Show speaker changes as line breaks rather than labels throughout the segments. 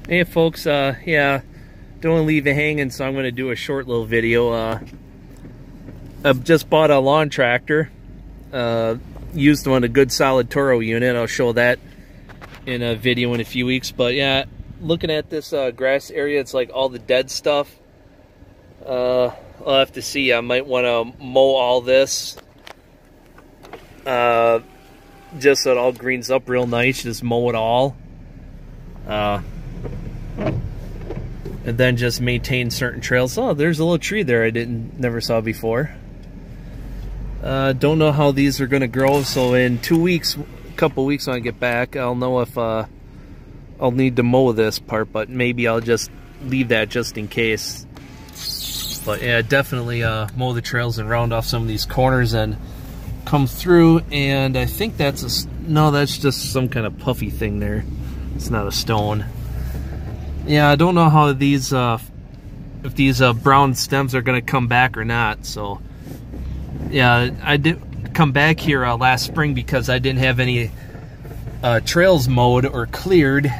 Hey folks, yeah, don't want to leave it hanging, so I'm going to do a short little video. I've just bought a lawn tractor, used one, a good solid Toro unit. I'll show that in a video in a few weeks. But yeah, looking at this grass area, it's like all the dead stuff. I'll have to see. I might want to mow all this, just so it all greens up real nice. Just mow it all. And then just maintain certain trails. Oh, there's a little tree there I never saw before. Don't know how these are going to grow, so in 2 weeks, a couple weeks when I get back, I'll know if I'll need to mow this part, but maybe I'll just leave that just in case. But yeah, definitely mow the trails and round off some of these corners and come through. And I think that's no, that's just some kind of puffy thing there. It's not a stone. Yeah, I don't know how these, if these brown stems are going to come back or not. So, yeah, I did come back here last spring because I didn't have any trails mowed or cleared.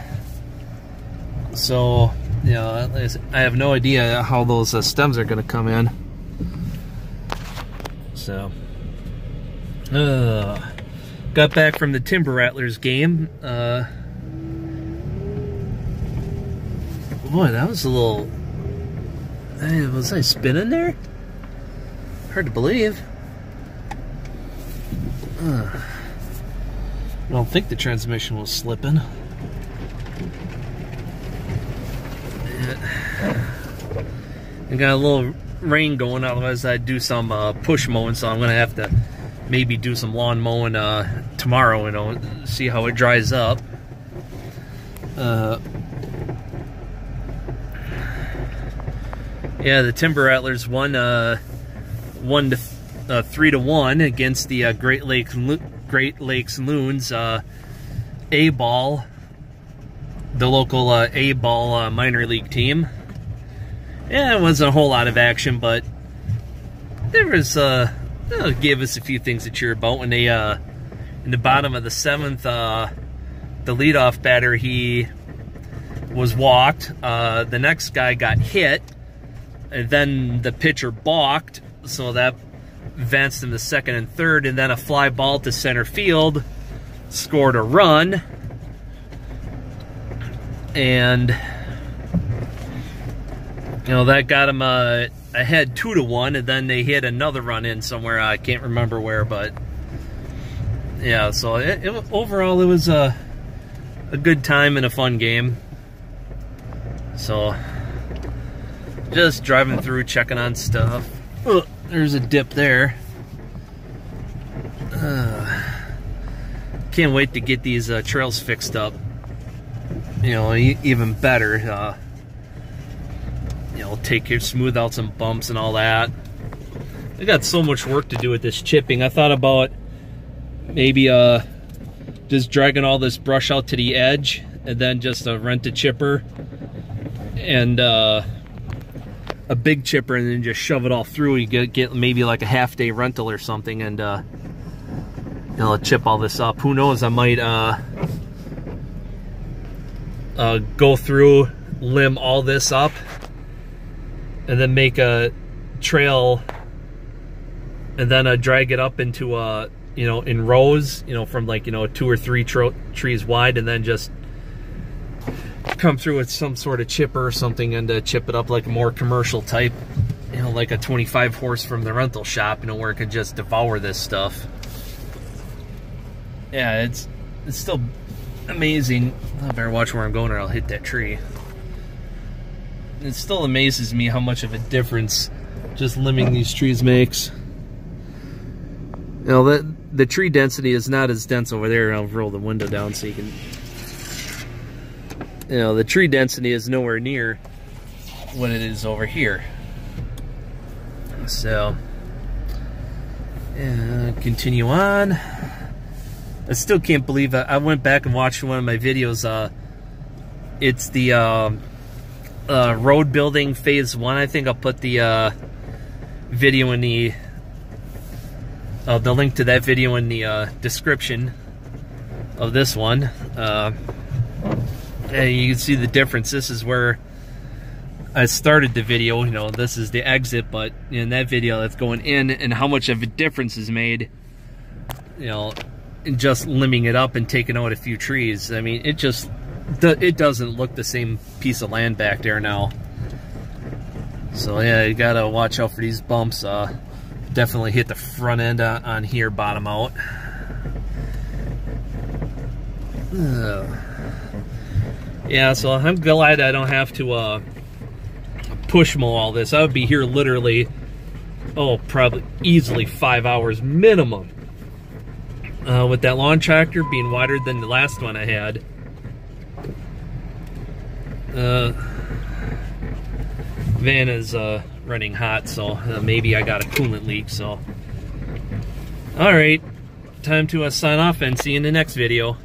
So, yeah, I have no idea how those stems are going to come in. So, got back from the Timber Rattlers game. Boy, that was a little... Hey, was I spinning there? Hard to believe. I don't think the transmission was slipping. I got a little rain going, otherwise I'd do some push mowing, so I'm going to have to maybe do some lawn mowing tomorrow, you know, see how it dries up. Yeah, the Timber Rattlers won 3-1 against the Great Lakes Loons A-ball, the local A-ball minor league team. Yeah, it wasn't a whole lot of action, but there was gave us a few things to cheer about when they in the bottom of the 7th, the leadoff batter, he was walked. The next guy got hit. And then the pitcher balked, so that advanced him to second and third, and then a fly ball to center field scored a run. And, you know, that got him ahead 2-1, and then they hit another run in somewhere. I can't remember where, but yeah, so overall it was a good time and a fun game. So, just driving through, checking on stuff. Oh, there's a dip there. Can't wait to get these trails fixed up. You know, even better. You know, smooth out some bumps and all that. I got so much work to do with this chipping. I thought about maybe just dragging all this brush out to the edge and then just rent a chipper and a big chipper, and then just shove it all through. You get maybe like a half-day rental or something, and you know, chip all this up. Who knows? I might go through, limb all this up, and then make a trail, and then drag it up into you know, in rows, you know, from like, you know, 2 or 3 trees wide, and then just come through with some sort of chipper or something and chip it up like a more commercial type, you know, like a 25 horse from the rental shop, you know, where it could just devour this stuff. Yeah, it's still amazing. I better watch where I'm going or I'll hit that tree. It still amazes me how much of a difference just limbing these trees makes. You know, the tree density is not as dense over there. I'll roll the window down so you can... You know, the tree density is nowhere near what it is over here. So, yeah, continue on. I still can't believe I went back and watched one of my videos. It's the road building phase 1. I think I'll put the video in the link to that video in the description of this one. And you can see the difference. This is where I started the video. You know, this is the exit, but in that video that's going in, and how much of a difference is made, you know, in just limbing it up and taking out a few trees. I mean, it doesn't look the same piece of land back there now. So yeah, you gotta watch out for these bumps. Definitely hit the front end on here, bottom out. Yeah, so I'm glad I don't have to push mow all this. I would be here literally, oh, probably easily 5 hours minimum. With that lawn tractor being wider than the last one I had. Van is running hot, so maybe I got a coolant leak. So, all right, time to sign off and see you in the next video.